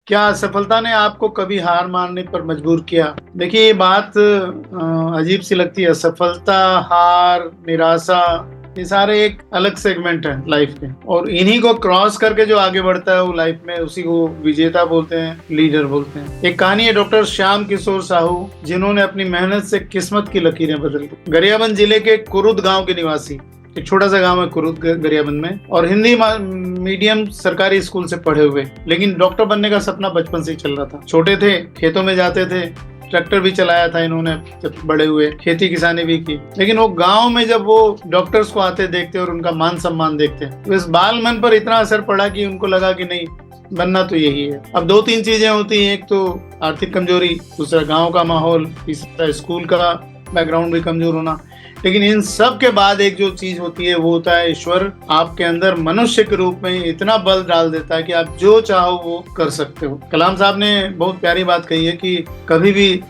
क्या असफलता ने आपको कभी हार मानने पर मजबूर किया? देखिए, ये बात अजीब सी लगती है। असफलता, हार, निराशा, ये सारे एक अलग सेगमेंट है लाइफ के, और इन्हीं को क्रॉस करके जो आगे बढ़ता है वो लाइफ में, उसी को विजेता बोलते हैं, लीडर बोलते हैं। एक कहानी है डॉक्टर श्याम किशोर साहू, जिन्होंने अपनी मेहनत से किस्मत की लकीरें बदल दी। गरियाबंद जिले के कुरुद गांव के निवासी, एक छोटा सा गांव है कुरुद गरियाबंद में, और हिंदी मीडियम सरकारी स्कूल से पढ़े हुए, लेकिन डॉक्टर बनने का सपना बचपन से ही चल रहा था। छोटे थे, खेतों में जाते थे, ट्रैक्टर भी चलाया था इन्होंने। जब बड़े हुए खेती किसानी भी की, लेकिन वो गांव में जब वो डॉक्टर्स को आते देखते और उनका मान सम्मान देखते, तो इस बाल मन पर इतना असर पड़ा कि उनको लगा कि नहीं, बनना तो यही है। अब दो तीन चीजें होती हैं, एक तो आर्थिक कमजोरी, दूसरा गाँव का माहौल, तीसरा स्कूल का बैकग्राउंड भी कमजोर होना। लेकिन इन सब के बाद एक जो चीज होती है वो होता है ईश्वर आपके अंदर मनुष्य के रूप में इतना बल डाल देता है कि आप जो चाहो वो कर सकते हो। कलाम साहब ने बहुत प्यारी बात कही है कि कभी भी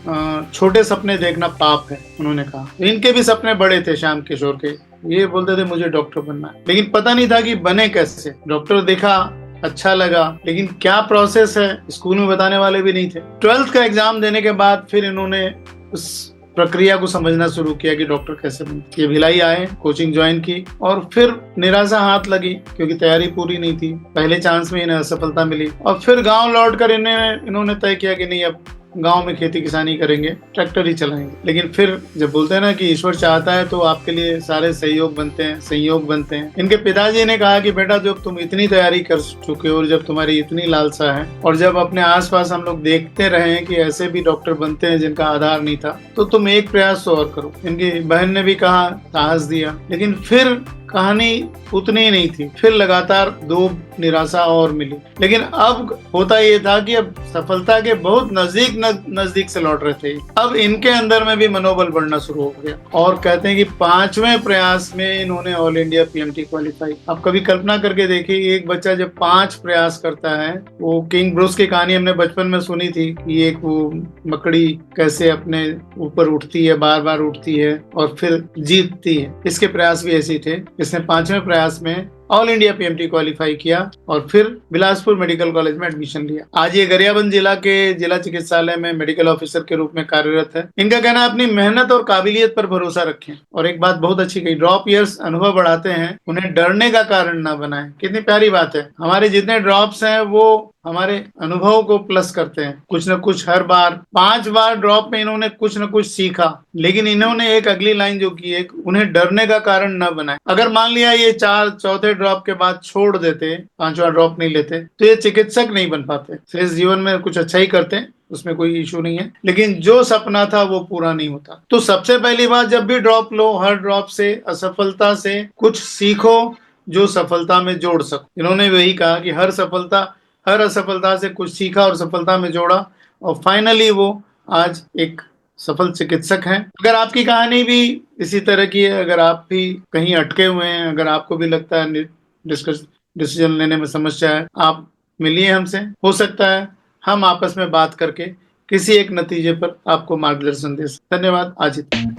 छोटे सपने देखना पाप है, उन्होंने कहा। इनके भी सपने बड़े थे श्याम किशोर के। ये बोलते थे मुझे डॉक्टर बनना है, लेकिन पता नहीं था कि बने कैसे। डॉक्टर देखा, अच्छा लगा, लेकिन क्या प्रोसेस है स्कूल में बताने वाले भी नहीं थे। 12th का एग्जाम देने के बाद फिर इन्होंने उस प्रक्रिया को समझना शुरू किया कि डॉक्टर कैसे बनते। ये भिलाई आए, कोचिंग ज्वाइन की, और फिर निराशा हाथ लगी क्योंकि तैयारी पूरी नहीं थी। पहले चांस में इन्हें असफलता मिली, और फिर गांव लौटकर इन्होंने तय किया कि नहीं, अब गांव में खेती किसानी करेंगे, ट्रैक्टर ही चलाएंगे। लेकिन फिर जब बोलते हैं ना कि ईश्वर चाहता है तो आपके लिए सारे सहयोग बनते हैं, संयोग बनते हैं। इनके पिताजी ने कहा कि बेटा, जब तुम इतनी तैयारी कर चुके हो और जब तुम्हारी इतनी लालसा है, और जब अपने आसपास हम लोग देखते रहे कि ऐसे भी डॉक्टर बनते हैं जिनका आधार नहीं था, तो तुम एक प्रयास तो और करो। इनकी बहन ने भी कहा, साहस दिया, लेकिन फिर कहानी उतनी ही नहीं थी। फिर लगातार 2 निराशा और मिली। लेकिन अब होता ये था कि अब सफलता के बहुत नजदीक से लौट रहे थे। अब इनके अंदर में भी मनोबल बढ़ना शुरू हो गया, और कहते हैं कि 5वें प्रयास में इन्होंने ऑल इंडिया पीएमटी क्वालिफाई। आप कभी कल्पना करके देखिए, एक बच्चा जब 5 प्रयास करता है। वो किंग ब्रूस की कहानी हमने बचपन में सुनी थी कि एक वो मकड़ी कैसे अपने ऊपर उठती है, बार बार उठती है और फिर जीतती है। इसके प्रयास भी ऐसे थे। इसने 5वें प्रयास में ऑल इंडिया पीएमटी क्वालिफाई किया और फिर बिलासपुर मेडिकल कॉलेज में एडमिशन लिया। आज ये गरियाबंद जिला के जिला चिकित्सालय में मेडिकल ऑफिसर के रूप में कार्यरत है। इनका कहना है, अपनी मेहनत और काबिलियत पर भरोसा रखें। और एक बात बहुत अच्छी कही, ड्रॉप ईयर्स अनुभव बढ़ाते हैं, उन्हें डरने का कारण ना बनाएं। कितनी प्यारी बात है। हमारे जितने ड्रॉप्स हैं वो हमारे अनुभव को प्लस करते हैं। कुछ न कुछ हर बार 5 बार ड्रॉप में इन्होंने कुछ न कुछ सीखा। लेकिन इन्होंने एक अगली लाइन जो की है, उन्हें डरने का कारण न बनाए। अगर मान लिया ये चौथे ड्रॉप के बाद छोड़ देते, 5वां ड्रॉप नहीं लेते, तो ये चिकित्सक नहीं बन पाते। शेष जीवन में कुछ अच्छा ही करते हैं, उसमें कोई इशू नहीं है, लेकिन जो सपना था वो पूरा नहीं होता। तो सबसे पहली बात, जब भी ड्रॉप लो, हर ड्रॉप से, असफलता से कुछ सीखो जो सफलता में जोड़ सको। इन्होंने वही कहा कि हर असफलता से कुछ सीखा और सफलता में जोड़ा, और फाइनली वो आज एक सफल चिकित्सक हैं। अगर आपकी कहानी भी इसी तरह की है, अगर आप भी कहीं अटके हुए हैं, अगर आपको भी लगता है डिसीजन लेने में समस्या है, आप मिलिए हमसे। हो सकता है हम आपस में बात करके किसी एक नतीजे पर आपको मार्गदर्शन दे सकें। धन्यवाद। आज इतना।